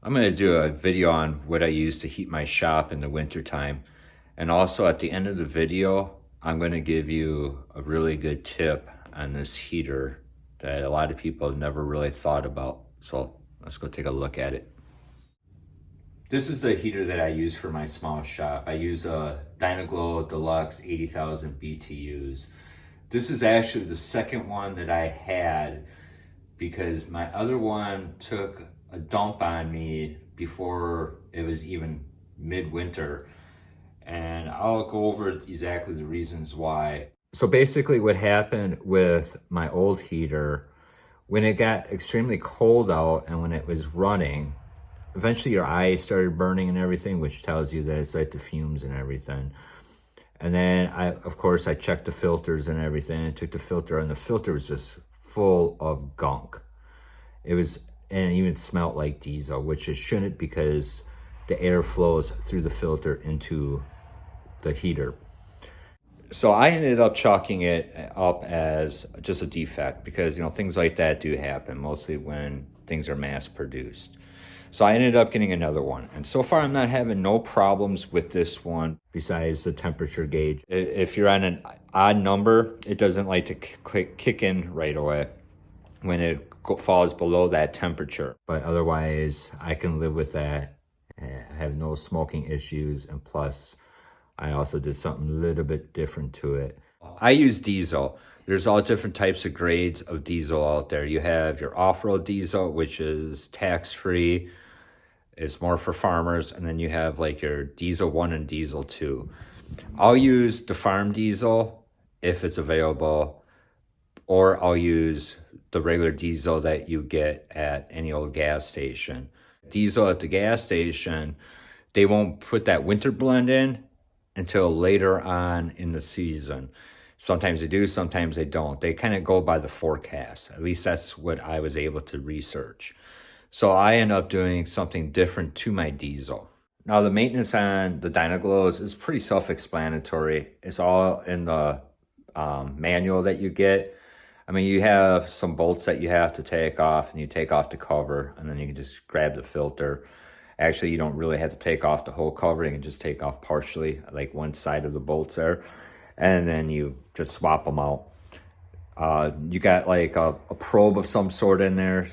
I'm going to do a video on what I use to heat my shop in the wintertime. And also at the end of the video, I'm going to give you a really good tip on this heater that a lot of people have never really thought about. So let's go take a look at it. This is the heater that I use for my small shop. I use a Dyna Deluxe 80,000 BTUs. This is actually the second one that I had because my other one took a dump on me before it was even midwinter. And I'll go over exactly the reasons why. So basically what happened with my old heater, when it got extremely cold out and when it was running, eventually your eyes started burning and everything, which tells you that it's like the fumes and everything. And then of course I checked the filters and everything. I took the filter and the filter was just full of gunk. And it even smelled like diesel, which it shouldn't because the air flows through the filter into the heater. So I ended up chalking it up as just a defect because, things like that do happen, mostly when things are mass produced. So I ended up getting another one. And so far I'm not having no problems with this one besides the temperature gauge. If you're on an odd number, it doesn't like to kick in right away when it falls below that temperature. But otherwise, I can live with that. I have no smoking issues. And plus, I also did something a little bit different to it. I use diesel. There's all different types of grades of diesel out there. You have your off-road diesel, which is tax-free. It's more for farmers. And then you have like your diesel 1 and diesel 2. I'll use the farm diesel if it's available, or I'll use the regular diesel that you get at any old gas station. Diesel at the gas station, they won't put that winter blend in until later on in the season. Sometimes they do, sometimes they don't. They kind of go by the forecast. At least that's what I was able to research. So I end up doing something different to my diesel. Now the maintenance on the Dynaglows is pretty self-explanatory. It's all in the manual that you get. I mean, you have some bolts that you have to take off, and you take off the cover, and then you can just grab the filter. Actually, you don't really have to take off the whole cover. You can just take off partially, like one side of the bolts there, and then you just swap them out. You got like a probe of some sort in there,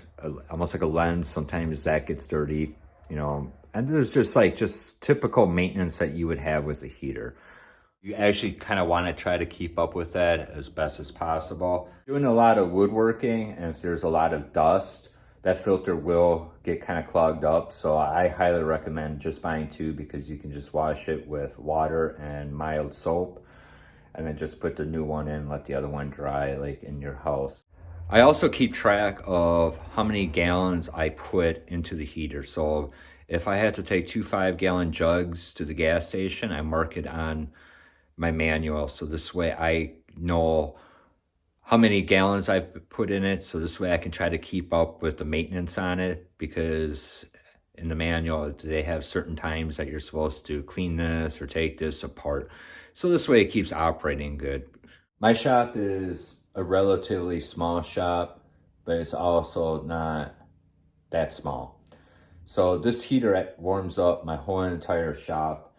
almost like a lens. Sometimes that gets dirty, and there's just typical maintenance that you would have with a heater. You actually kind of want to try to keep up with that as best as possible. Doing a lot of woodworking, and if there's a lot of dust, that filter will get kind of clogged up. So I highly recommend just buying 2 because you can just wash it with water and mild soap, and then just put the new one in, let the other one dry like in your house. I also keep track of how many gallons I put into the heater. So if I had to take 2 5-gallon jugs to the gas station, I mark it on my manual, so this way I know how many gallons I've put in it, so this way I can try to keep up with the maintenance on it, because in the manual they have certain times that you're supposed to clean this or take this apart, so this way it keeps operating good. My shop is a relatively small shop, but it's also not that small, so this heater warms up my whole entire shop.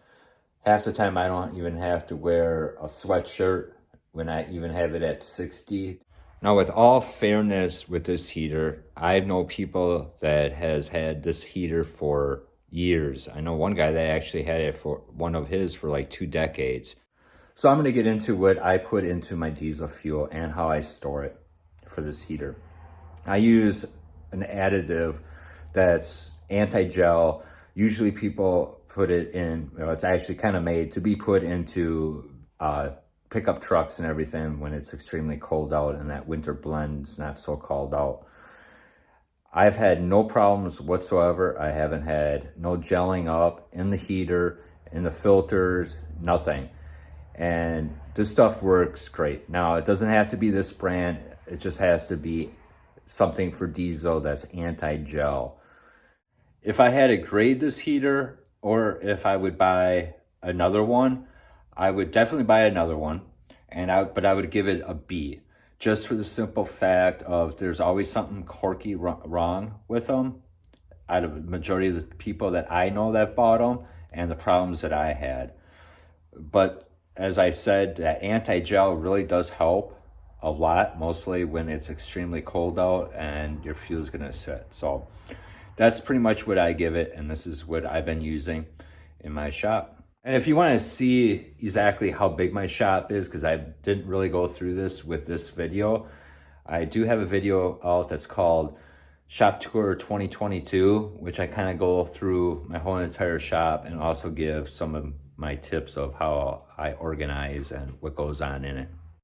Half the time I don't even have to wear a sweatshirt when I even have it at 60. Now with all fairness with this heater, I know people that has had this heater for years. I know one guy that actually had it for one of his for like 2 decades. So I'm gonna get into what I put into my diesel fuel and how I store it for this heater. I use an additive that's anti-gel. Usually people put it in, it's actually kind of made to be put into pickup trucks and everything when it's extremely cold out and that winter blend's not so cold out. I've had no problems whatsoever. I haven't had no gelling up in the heater, in the filters, nothing. And this stuff works great. Now, it doesn't have to be this brand. It just has to be something for diesel that's anti-gel. If I had to grade this heater, or if I would buy another one, I would definitely buy another one, but I would give it a B, just for the simple fact of there's always something quirky wrong with them. out of the majority of the people that I know that bought them and the problems that I had. But as I said, that anti-gel really does help a lot, mostly when it's extremely cold out and your fuel is gonna sit. So that's pretty much what I give it, and this is what I've been using in my shop. And if you want to see exactly how big my shop is, because I didn't really go through this with this video, I do have a video out that's called Shop Tour 2022, which I kind of go through my whole entire shop and also give some of my tips of how I organize and what goes on in it.